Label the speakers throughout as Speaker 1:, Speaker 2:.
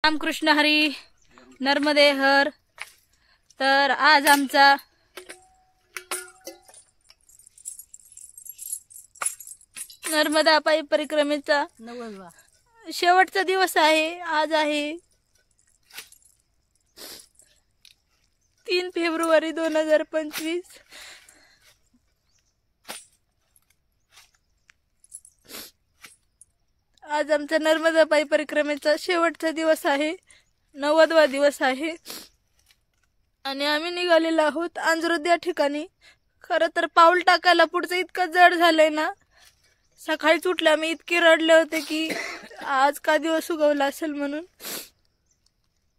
Speaker 1: रामकृष्ण हरी नर्मदे हर। तर आज आमचा नर्मदा पायी परिक्रमेचा शेवटचा दिवस आहे। आज आहे 3 फेब्रुवारी 2025। आज आमचा नर्मदा पायी परिक्रमेचा शेवटचा दिवस आहे, 90वा दिवस आहे आणि आम्ही निघालेलो आहोत अंजरुद या ठिकाणी। खरं तर पाऊल टाकायला पुढचं इतकं जड झालंय ना, सकाळीच उठले आम्ही इतके रडले होते की आज का दिवस उगवला असेल म्हणून।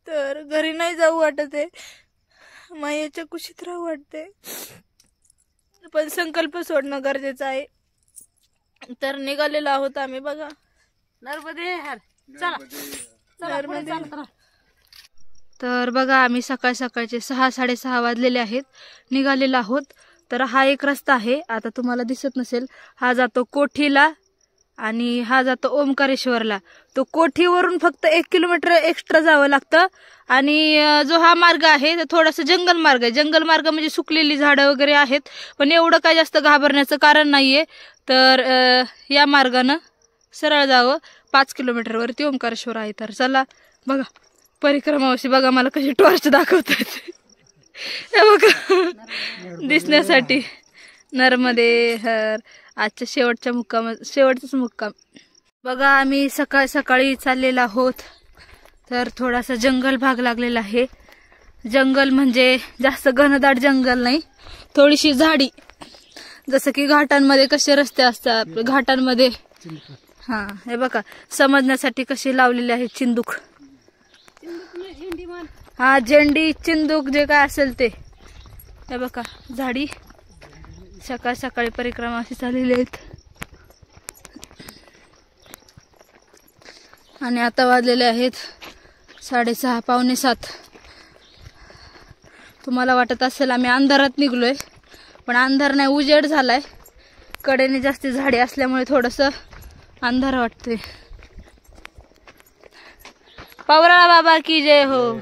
Speaker 1: तर घरी नाही जाऊ वाटत आहे, मायेच्या कुशीत राहू वाटते, पण संकल्प सोडणं गरजेचं आहे। तर निघालेलो आहोत आम्ही बघा नर्मदे हर। चला तर बघा आम्ही सकाळ सकाळचे 6-6:30 वाजलेले आहेत, निघालेलो आहोत। तर हा एक रस्ता आहे, आता तुम्हाला दिसत नसेल, हा जातो कोठीला आणि हा जातो ओमकारेश्वरला। तो कोठीवरून फक्त 1 किलोमीटर एक्स्ट्रा जावं लागतं आणि जो हा मार्ग आहे तो थोडासा जंगल मार्ग आहे। जंगल मार्ग म्हणजे सुकलेली झाडं वगैरे आहेत, पण एवढं काय जास्त घाबरण्याचं कारण नाहीये। तर या मार्गानं सरळ जावं, 5 किलोमीटर वरती ओमकारेश्वर आहे। तर चला बघा परिक्रमावशी बघा मला कशी टॉर्च दाखवतात हे बघा दिसण्यासाठी। नर्मदे हर आजच्या शेवटचाच मुक्काम बघा। आम्ही सकाळ सकाळी चाललेलो आहोत, तर थोडासा जंगल भाग लागलेला आहे। जंगल म्हणजे जास्त घनदाट जंगल नाही, थोडीशी झाडी, जसं की घाटांमध्ये कसे रस्ते असतात घाटांमध्ये, हा हे बघा समजण्यासाठी कसे लावलेले आहेत चिंदूक, हा झेंडी चिंदूक जे काय असेल ते, हे बघा झाडी। सकाळ सकाळी परिक्रमा अशी चाललेली आहेत आणि आता वाजलेले आहेत 6:30 पावणे 7। तुम्हाला वाटत असेल आम्ही अंधारात निघलोय, पण अंधार नाही, उजेड झालाय। कडेने जास्त झाडे असल्यामुळे थोडस अंधार वाटतोय। पवराळा बाबा की जय हो।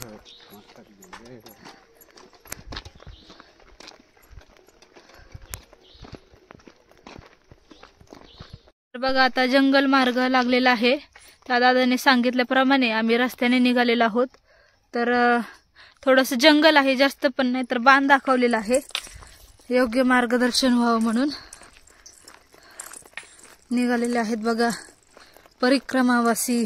Speaker 1: बघा आता जंगल मार्ग लागलेला आहे, त्या दादाने सांगितल्याप्रमाणे आम्ही रस्त्याने निघालेलो आहोत। तर थोडस जंगल आहे, जास्त पण नाही, तर बाण दाखवलेला आहे, योग्य मार्गदर्शन व्हावं म्हणून निघालेले आहेत बघा परिक्रमावासी।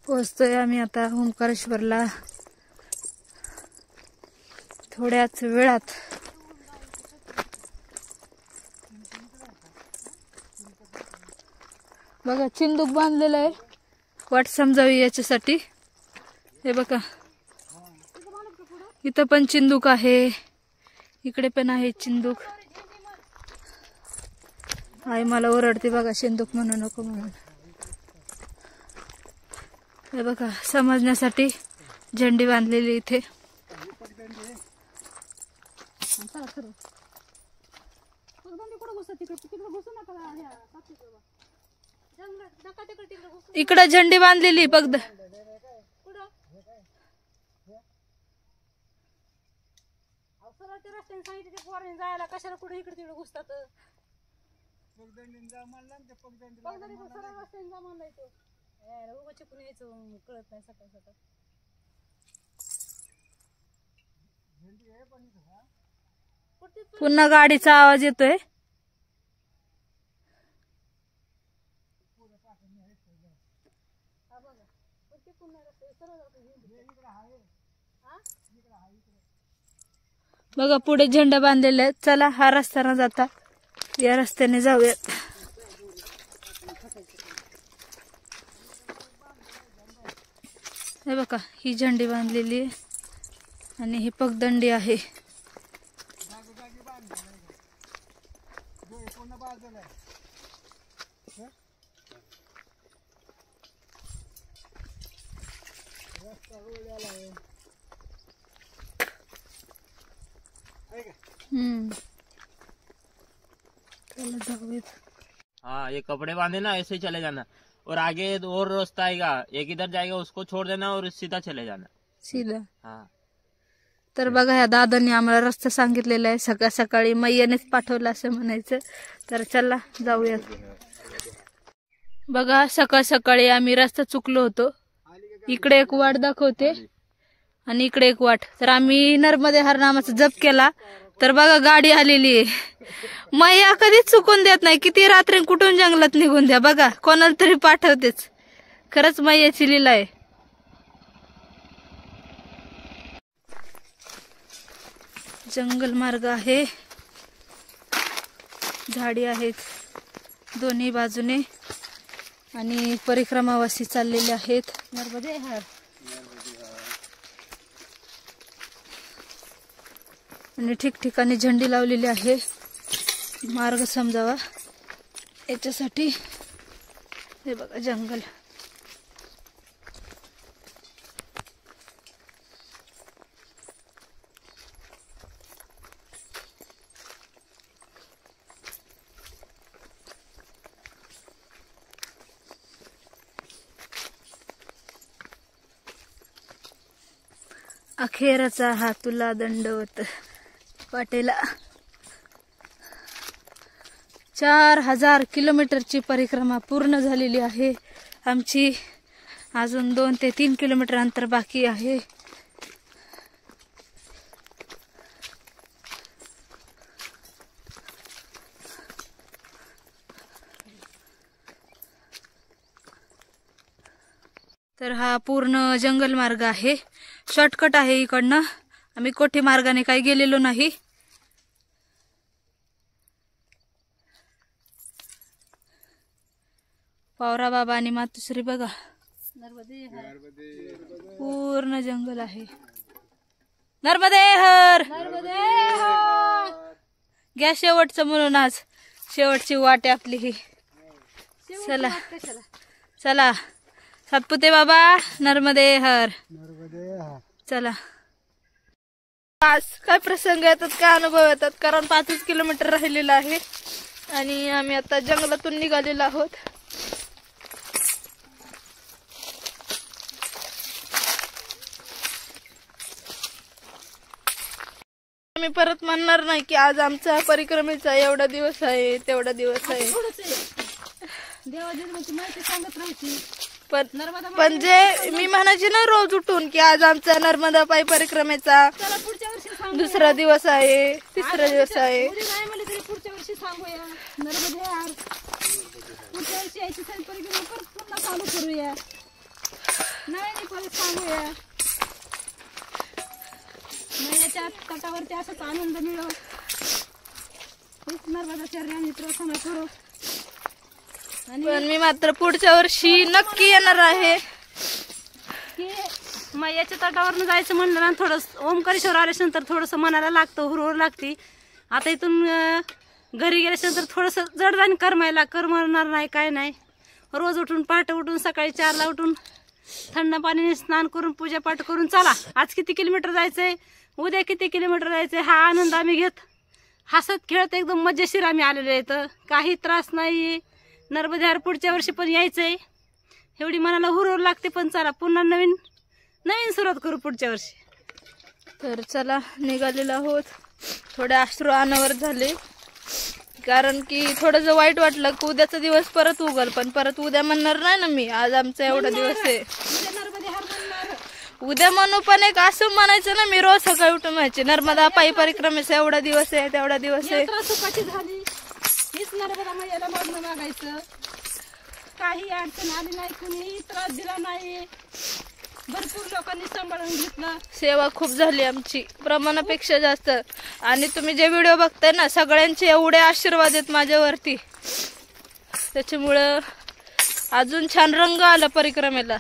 Speaker 1: पोहोचतोय आम्ही आता ओमकारेश्वरला थोड्याच वेळात। बघा चिंदूक बांधलेला आहे, वाट समजावी याच्यासाठी। हे बघा इथं पण चिंदूक आहे, इकडे पण आहे चिंदूक। आई मला ओरडते बघा चिंदूक म्हणू नको म्हणून। हे बघा समजण्यासाठी झेंडी बांधलेली इथे। इकडं झेंडी बांधलेली बघ, जायला कशाला कुठे इकडे तिकडे घुसतात। कळत नाही सकाळ सकाळ। पुन्हा गाडीचा आवाज येतोय। बघा पुढे झेंडा बांधलेला आहे. चला हा रस्ता न जाता या रस्त्याने जाऊयात. हे बघा ही झेंडी बांधलेली आहे आणि ही पगदंडी आहे.
Speaker 2: हाँ, ये कपड़े बांधे ना, ऐसे ही चले जाना और आगे और रास्ता आएगा, एक इधर जाएगा उसको छोड़ देना और सीधा चले जाना
Speaker 1: सीधा.
Speaker 2: हाँ.
Speaker 1: तर बघा ह्या दादांनी आम्हाला रस्ता सांगितलेला आहे. सकाळ सकाळी मैयानेच पाठवलं असं म्हणायचं. तर चला जाऊयात. बघा सकाळ सकाळी आम्ही रस्ता चुकलो होतो. इकडे एक वाट दाखवते आणि इकडे एक वाट. तर आम्ही नर्मदे हर नामाचा जप केला तर बघा गाडी आलेली आहे. मैया कधीच चुकून देत नाही. किती रात्री कुठून जंगलात निघून द्या बघा, कोणाला तरी पाठवतेच. खरंच मैयाची लीला आहे. जंगल मार्ग आहे, झाडी आहेत दोन्ही बाजूने आणि परिक्रमावासी चाललेले आहेत. नर्मदे हर आणि ठिकठिकाणी झेंडी लावलेली आहे मार्ग समजावा याच्यासाठी. हे बघा जंगल. अखेरचा हा तुला दंडवत वाटेला. 4000 किलोमीटरची परिक्रमा पूर्ण झालेली आहे आमची. अजून 2 ते 3 किलोमीटर अंतर बाकी आहे. तर हा पूर्ण जंगल मार्ग आहे. शॉर्टकट आहे इकडनं. आम्ही कोठी मार्गाने काही गेलेलो नाही. पावरा बाबा आणि मातुश्री बघा. पूर्ण जंगल आहे. नर्मदे हर. घ्या शेवटचं म्हणून आज शेवटची वाट आपली ही. चला चला सातपुते बाबा नर्मदे हर. चला. आज काय प्रसंग येतात, काय अनुभव येतात, कारण 5 किलोमीटर राहिलेला आहे आणि आम्ही आता जंगलातून निघालेलो आहोत. मी परत म्हणणार नाही की आज आमचा परिक्रमेचा एवढा दिवस आहे तेवढा दिवस आहे. पण जे मी म्हणायचे ना रोज उठून की आज आमचा नर्मदा पायी परिक्रमेचा दुसरा दिवस आहे, तिसरा दिवस आहे.
Speaker 3: पुढच्या वर्षी सांगूया नर्मदे यार, पुढच्या वर्षी यायची परिक्रमा परत पुन्हा चालू करूया. नाही परत सांगूया. मैयाच्या तटावरती असाच आनंद मिळव. नर्मदा चरणी प्रार्थना करू.
Speaker 1: पण मी मात्र पुढच्या वर्षी नक्की येणार आहे.
Speaker 3: की मैयाच्या तटावरनं जायचं म्हणलं ना, थोडं ओमकारेश्वर आल्याच्यानंतर थोडंसं मनाला लागतं, हुरहुर लागते. आता इथून घरी गेल्याच्यानंतर थोडंसं जडजाण करमणार नाही, काय नाही. रोज उठून पहाटे उठून सकाळी 4ला उठून थंड पाण्याने स्नान करून पूजापाठ करून चला आज किती किलोमीटर जायचंय, उद्या किती किलोमीटर जायचंय, हा आनंद आम्ही घेत हसत खेळत एकदम मजेशीर आम्ही आलेलो आहे. काही त्रास नाही. नर्मदेहार पुढच्या वर्षी पण यायचंय, एवढी मनाला हुरहुर लागते. पण चला पुन्हा नवीन सुरुवात करू पुढच्या वर्षी.
Speaker 1: तर चला निघालेलो आहोत. थोडे अश्रू अनावर झाले कारण की थोडंसं वाईट वाटलं की उद्याचा दिवस परत उगल, पण परत उद्या म्हणणार नाही ना मी. आज आमचा एवढा दिवस आहे, उद्या म्हणू. पण एक असं म्हणायचं ना, मी रोज सकाळी उठून म्हणायचे नर्मदा पायी परिक्रमेचा एवढा दिवस आहे तेवढा दिवस आहे.
Speaker 3: सुखाची झाली हीच नर्मदा मैयाला मागणं मागायचं. काही अडचण आली नाही, कुणी त्रास दिला नाही. भरपूर लोकांनी सांभाळून घेतलं.
Speaker 1: सेवा खूप झाली आमची, प्रमाणापेक्षा जास्त. आणि तुम्ही जे व्हिडिओ बघताय ना, सगळ्यांचे एवढे आशीर्वाद आहेत माझ्यावरती, त्याच्यामुळं अजून छान रंग आला परिक्रमेला.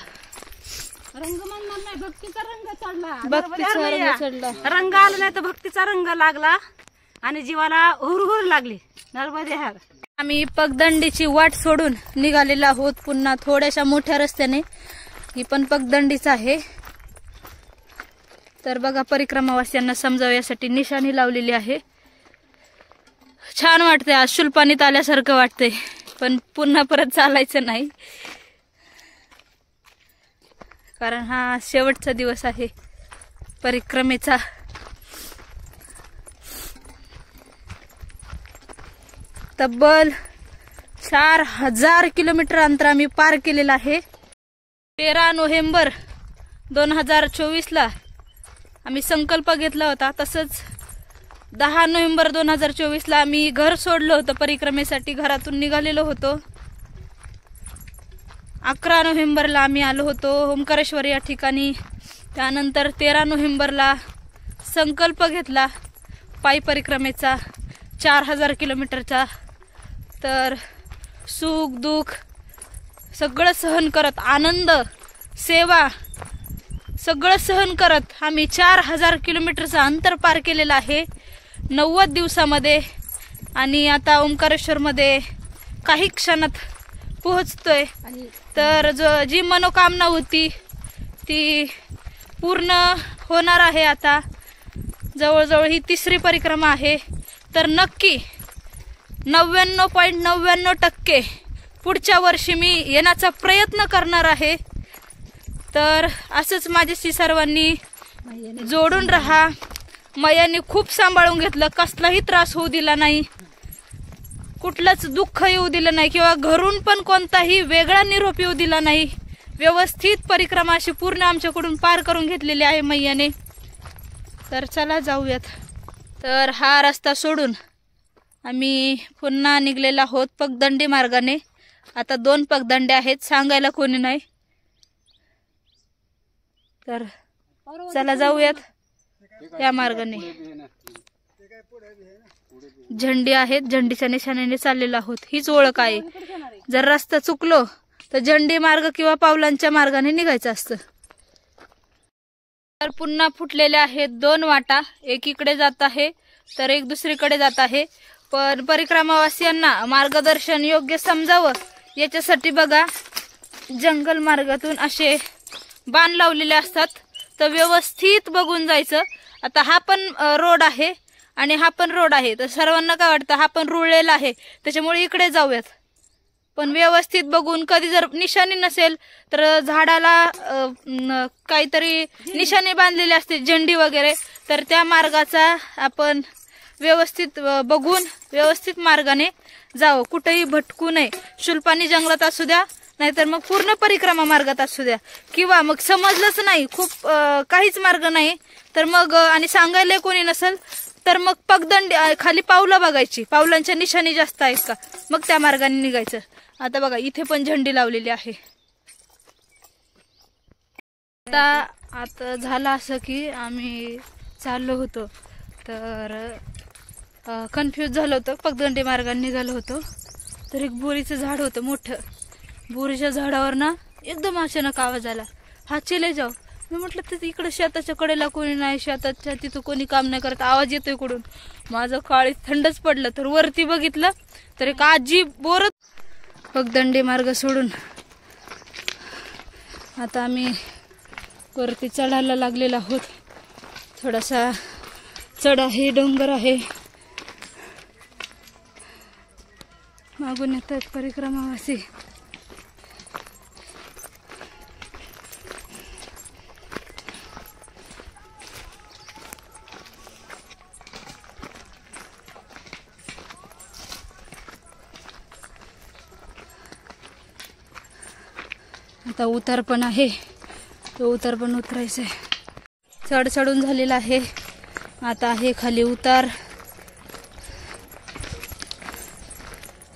Speaker 3: रंग म्हणणार नाही, भक्तीचा रंग चढला.
Speaker 1: भक्तीचा रंग चढला.
Speaker 3: रंग आला नाही तर भक्तीचा रंग लागला आणि जीवाला हुरहुर लागली. नर्मदे हर.
Speaker 1: आम्ही पगदंडीची वाट सोडून निघालेलो आहोत पुन्हा थोड्याशा मोठ्या रस्त्याने. ही पण पगदंडीच आहे. तर बघा, परिक्रमावासियांना समजावं यासाठी निशाणी लावलेली आहे. छान वाटतंय, आज शुलपानीत आल्यासारखं वाटतंय, पण पुन्हा परत चालायचं नाही, कारण हा शेवटचा दिवस आहे परिक्रमेचा. तब्बल 4000 किलोमीटर अंतर आम्ही पार केलेलं आहे. 13 नोव्हेंबर 2024ला आम्ही संकल्प घेतला होता. तसंच 10 नोव्हेंबर 2024ला आम्ही घर सोडलं होतं परिक्रमेसाठी, घरातून निघालेलो होतो. 11 नोव्हेंबरला आम्ही आलो होतो ओंकारेश्वर या ठिकाणी. त्यानंतर 13 नोव्हेंबरला संकल्प घेतला पायी परिक्रमेचा 4000 किलोमीटरचा. तर सुख दुःख सगळं सहन करत, आनंद, सेवा सगळं सहन करत आम्ही 4000 किलोमीटरचं अंतर पार केलेलं आहे 90 दिवसामध्ये. आणि आता ओंकारेश्वरमध्ये काही क्षणात पोहोचतोय. तर जी मनोकामना होती ती पूर्ण होणार आहे. आता जवळजवळ ही 3री परिक्रमा आहे. तर नक्की 99.99% पुढच्या वर्षी मी येण्याचा प्रयत्न करणार आहे. तर असंच माझ्याशी सर्वांनी जोडून राहा. मैयाने खूप सांभाळून घेतलं, कसलाही त्रास होऊ दिला नाही, कुठलंच दुःख येऊ दिलं नाही, किंवा घरून पण कोणताही वेगळा निरोप येऊ दिला नाही. व्यवस्थित परिक्रमा अशी पूर्ण आमच्याकडून पार करून घेतलेली आहे मैयाने. तर चला जाऊयात. तर हा रस्ता सोडून आम्ही पुन्हा निघलेलो आहोत पगदंडी मार्गाने. आता 2 पगदंड्या आहेत, सांगायला कोणी नाही. तर चला जाऊयात या मार्गाने. झेंडे आहेत, झेंडीच्या निशाण्याने चाललेलो आहोत. हीच ओळख आहे. जर रस्ता चुकलो तर झेंडी मार्ग किंवा पावलांच्या मार्गाने निघायचं असतं. तर पुन्हा फुटलेल्या आहेत 2 वाटा, एक इकडे जात आहे तर एक दुसरीकडे जात आहे. पण परिक्रमावासियांना मार्गदर्शन योग्य समजावं याच्यासाठी बघा, जंगल मार्गातून असे बाण लावलेले असतात. तर व्यवस्थित बघून जायचं. आता हा पण रोड आहे आणि हा पण रोड आहे. तर सर्वांना काय वाटतं, हा पण रुळलेला आहे त्याच्यामुळे इकडे जाऊयात. पण व्यवस्थित बघून, कधी जर निशाणी नसेल तर झाडाला काहीतरी निशाणी बांधलेली असते, झेंडी वगैरे, तर त्या मार्गाचा आपण व्यवस्थित बघून व्यवस्थित मार्गाने जावं, कुठेही भटकू नये. शुलपानी जंगलात असू द्या, नाहीतर मग पूर्ण परिक्रमा मार्गात असू द्या, किंवा मग समजलंच नाही, खूप काहीच मार्ग नाही, तर मग आणि सांगायला कोणी नसेल तर मग पगदंडी खाली पावलं बघायची, पावलांच्या निशाणी जास्त आहेत का, मग त्या मार्गाने निघायचं. आता बघा, इथे पण झेंडी लावलेली आहे. आता झालं असं की आम्ही चाललो होतो तर कन्फ्यूज झालं होतं, पगदंडी मार्गाने निघालो होतो. तर एक बोरीचं झाड होतं मोठं, बोरीच्या झाडावर ना एकदम अचानक आवाज आला, हा चले जाऊ. मी म्हटलं तर इकडे शेताच्या कडेला कोणी नाही, शेताच्या तिथं कोणी काम नाही करत, आवाज येतोय इकडून. माझं काळी थंडच पडलं. तर वरती बघितलं तर एक आजी बोरत. पगदंडी मार्ग सोडून आता आम्ही वरती चढायला लागलेलो आहोत. थोडासा चढ आहे, डोंगर आहे. मागून येतात परिक्रमावासी. आता उतार पण आहे, तो उतार पण उतरायचा आहे. चढ चढून झालेला आहे, आता आहे खाली उतार.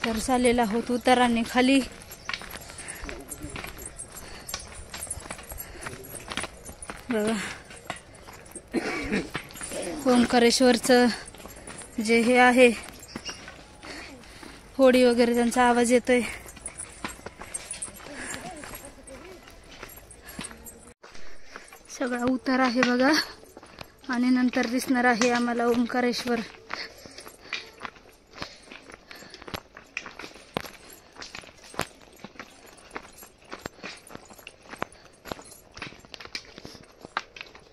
Speaker 1: तर चाललेला आहोत उताराने खाली. बघा ओंकारेश्वरचं जे हे आहे होडी वगैरे त्यांचा आवाज येतोय. सगळा उतार आहे बघा आणि नंतर दिसणार आहे आम्हाला ओंकारेश्वर.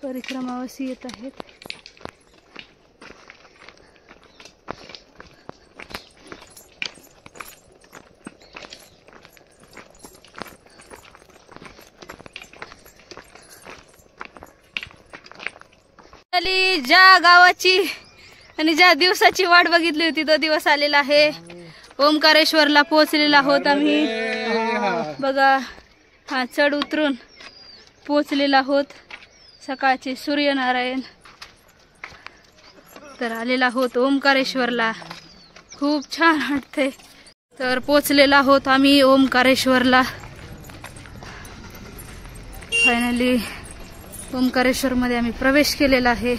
Speaker 1: परिक्रमावासी येत आहेत. ज्या गावाची आणि ज्या दिवसाची वाट बघितली होती तो दिवस आलेला आहे. ओंकारेश्वरला पोहोचलेला आहोत आम्ही. बघा हा चढ उतरून पोहोचलेला आहोत. सकाळचे सूर्यनारायण तर आलेला आहोत ओंकारेश्वरला. खूप छान वाटते. तर पोहोचलेला आहोत आम्ही ओंकारेश्वरला. फायनली ओंकारेश्वर मध्ये आम्ही प्रवेश केलेला आहे.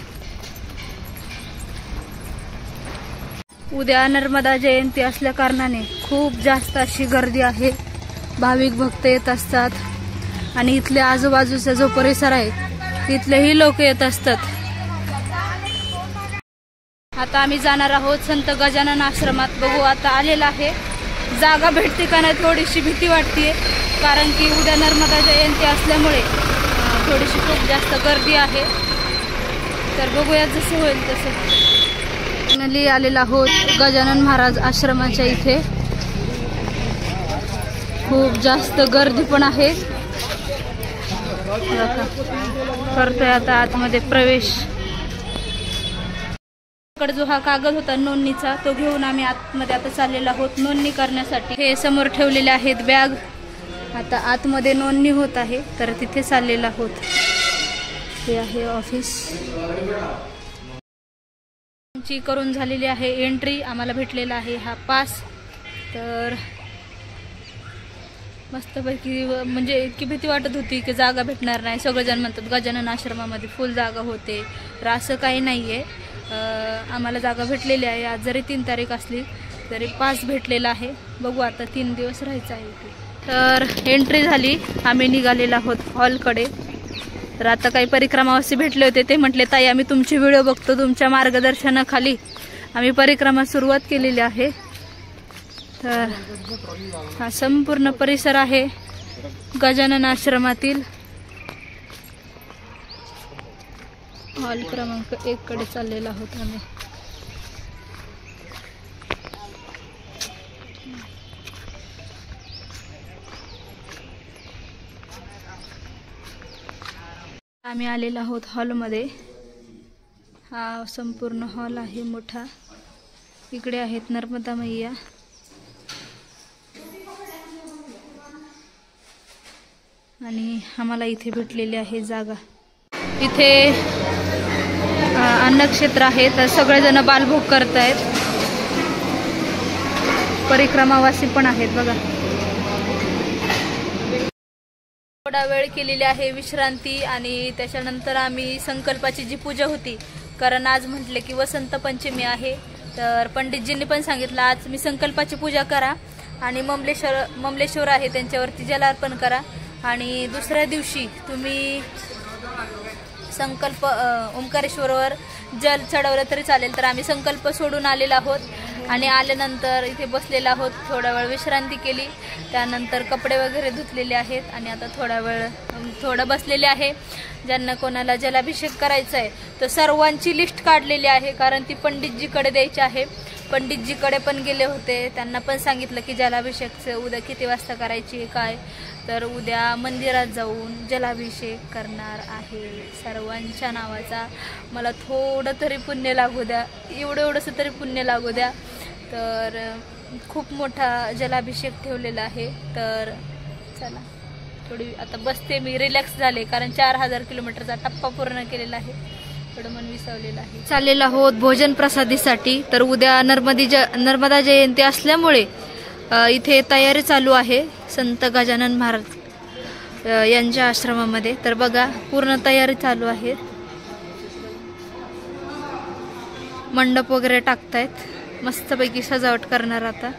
Speaker 1: उद्या नर्मदा जयंती असल्या कारणाने खूप जास्त अशी गर्दी आहे. भाविक भक्त येत असतात आणि इथल्या आजूबाजूचा जो परिसर आहे तिथलेही लोक येत असतात. आता आम्ही जाणार आहोत संत गजानन आश्रमात. बघू आता आलेला आहे. जागा भेटते का नाही थोडीशी भीती वाटते, कारण की उद्या नर्मदा जयंती असल्यामुळे थोडीशी खूप जास्त गर्दी आहे. तर बघूया जसं होईल तसं. फायनली आलेला आहोत गजानन महाराज आश्रमाच्या इथे. खूप जास्त गर्दी पण आहे. करतोय आता आतमध्ये प्रवेश. जो हा कागद होता नोंदणीचा तो घेऊन आम्ही आतमध्ये आता चाललेलो आहोत नोंदणी करण्यासाठी. हे समोर ठेवलेले आहेत बॅग. आता आतमध्ये नोंदणी होत आहे तर तिथे चाललेलो आहोत. हे आहे ऑफिस. आमची करून झालेली आहे एंट्री. आम्हाला भेटलेला आहे हा पास. तर मस्तपैकी म्हणजे इतकी भीती वाटत होती की जागा भेटणार नाही. सगळेजण म्हणतात गजानन आश्रमामध्ये फुल जागा होते, तर असं काही नाहीये. आम्हाला जागा भेटलेली आहे. आज जरी 3 तारीख असली तरी पास भेटलेला आहे. बघू आता 3 दिवस राहायचं आहे इथे. तर एंट्री झाली. आम्ही निघालेलो आहोत हॉलकडे. तर आता काही परिक्रमावासी भेटले होते. ते म्हटले ताई आम्ही तुमची व्हिडिओ बघतो, तुमच्या मार्गदर्शनाखाली आम्ही परिक्रमा सुरुवात केलेली आहे. तर हा संपूर्ण परिसर आहे गजानन आश्रमातील. हॉल क्रमांक 1 कडे चाललेलो आहोत आम्ही. आम्ही आलेलो आहोत हॉलमध्ये. हा संपूर्ण हॉल आहे मोठा. इकडे आहेत नर्मदा मैया. आणि आम्हाला इथे भेटलेली आहे जागा. इथे अन्नक्षेत्र आहे तर सगळेजण बालभोग करतायत. परिक्रमावासी पण आहेत बघा. थोडा वेळ केलेली आहे विश्रांती आणि त्याच्यानंतर आम्ही संकल्पाची जी पूजा होती, कारण आज म्हटले की वसंत पंचमी आहे, तर पंडितजींनी पण सांगितलं आज मी संकल्पाची पूजा करा आणि ममलेश्वर आहे त्यांच्यावरती जलार्पण करा आणि दुसऱ्या दिवशी तुम्ही संकल्प ओंकारेश्वरवर जल चढवलं तरी चालेल. तर आम्ही संकल्प सोडून आलेलो आहोत आणि आल्यानंतर इथे बसलेलो आहोत. थोडा वेळ विश्रांती केली, त्यानंतर कपडे वगैरे धुतलेले आहेत आणि आता थोडं बसलेले आहे. ज्यांना कोणाला जलाभिषेक करायचा आहे तर सर्वांची लिस्ट काढलेली आहे, कारण ती पंडितजीकडे द्यायची आहे. पंडितजीकडे पण गेले होते, त्यांना पण सांगितलं की जलाभिषेकचं उद्या किती वाजता करायची काय. तर उद्या मंदिरात जाऊन जलाभिषेक करणार आहे सर्वांच्या नावाचा. मला थोडं तरी पुण्य लागू द्या, एवढंसं तरी पुण्य लागू द्या. तर खूप मोठा जलाभिषेक ठेवलेला आहे. तर चला थोडी आता बसते मी, रिलॅक्स झाले, कारण 4000 किलोमीटरचा टप्पा पूर्ण केलेला आहे. थोडं मन विसावलेलं आहे. चाललेलो आहोत भोजन प्रसादीसाठी. तर उद्या नर्मदा जयंती असल्यामुळे इथे तयारी चालू आहे. संत गजानन महाराज यांच्या आश्रमामध्ये. तर बघा पूर्ण तयारी चालू आहे, मंडप वगैरे टाकतायत, मस्तपैकी सजावट करणार. आता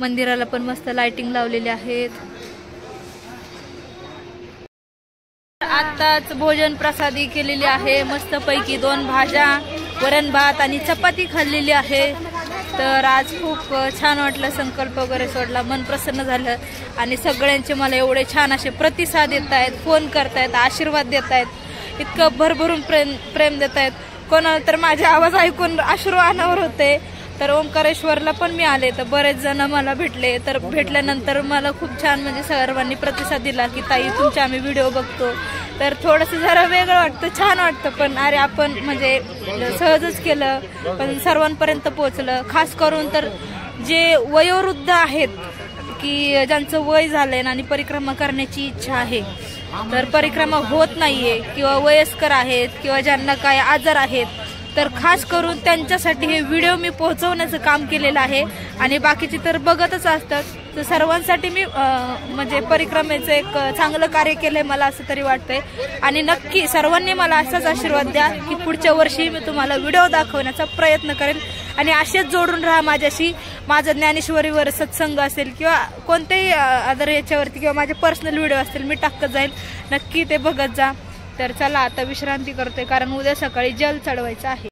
Speaker 1: मंदिराला पण मस्त लाइटिंग लावलेली आहेत. आताच भोजन प्रसादी केलेली आहे, मस्तपैकी 2 भाज्या, वरण भात आणि चपाती खाल्लेली आहे. तर आज खूप छान वाटलं, संकल्प वगैरे सोडला, मन प्रसन्न झालं आणि सगळ्यांचे मला एवढे छान असे प्रतिसाद देत आहेत, फोन करतायत, आशीर्वाद देत आहेत, इतकं भरभरून प्रेम देत आहेत. कोणाला तर माझे आवाज ऐकून अश्रू अनावर होते. तर ओंकारेश्वरला पण मी आले तर बरेच जण मला भेटले. तर भेटल्यानंतर मला खूप छान म्हणजे सर्वांनी प्रतिसाद दिला की ताई तुमचे आम्ही व्हिडिओ बघतो. तर थोडंसं जरा वेगळं वाटतं, छान वाटतं. पण अरे आपण म्हणजे सहजच केलं पण सर्वांपर्यंत पोहोचलं. खास करून तर जे वयोवृद्ध आहेत की ज्यांचं वय झालंय आणि परिक्रमा करण्याची इच्छा आहे तर परिक्रमा होत नाहीये, किंवा वयस्कर आहेत किंवा ज्यांना काय आजार आहेत, तर खास करून त्यांच्यासाठी हे व्हिडिओ मी पोहोचवण्याचं काम केलेलं आहे. आणि बाकीचे तर बघतच असतात. तर सर्वांसाठी मी म्हणजे परिक्रमेचं एक चांगलं कार्य केलंय मला असं तरी वाटतंय. आणि नक्की सर्वांनी मला असाच आशीर्वाद द्या की पुढच्या वर्षी मी तुम्हाला व्हिडिओ दाखवण्याचा प्रयत्न करेन. आणि असेच जोडून राहा माझ्याशी. माझं ज्ञानेश्वरीवर सत्संग असेल किंवा कोणत्याही अदर याच्यावरती किंवा माझे पर्सनल व्हिडिओ असतील मी टाकत जाईल, नक्की ते बघत जा. तर चला आता विश्रांती करते कारण उद्या सकाळी जल चढवायचं आहे.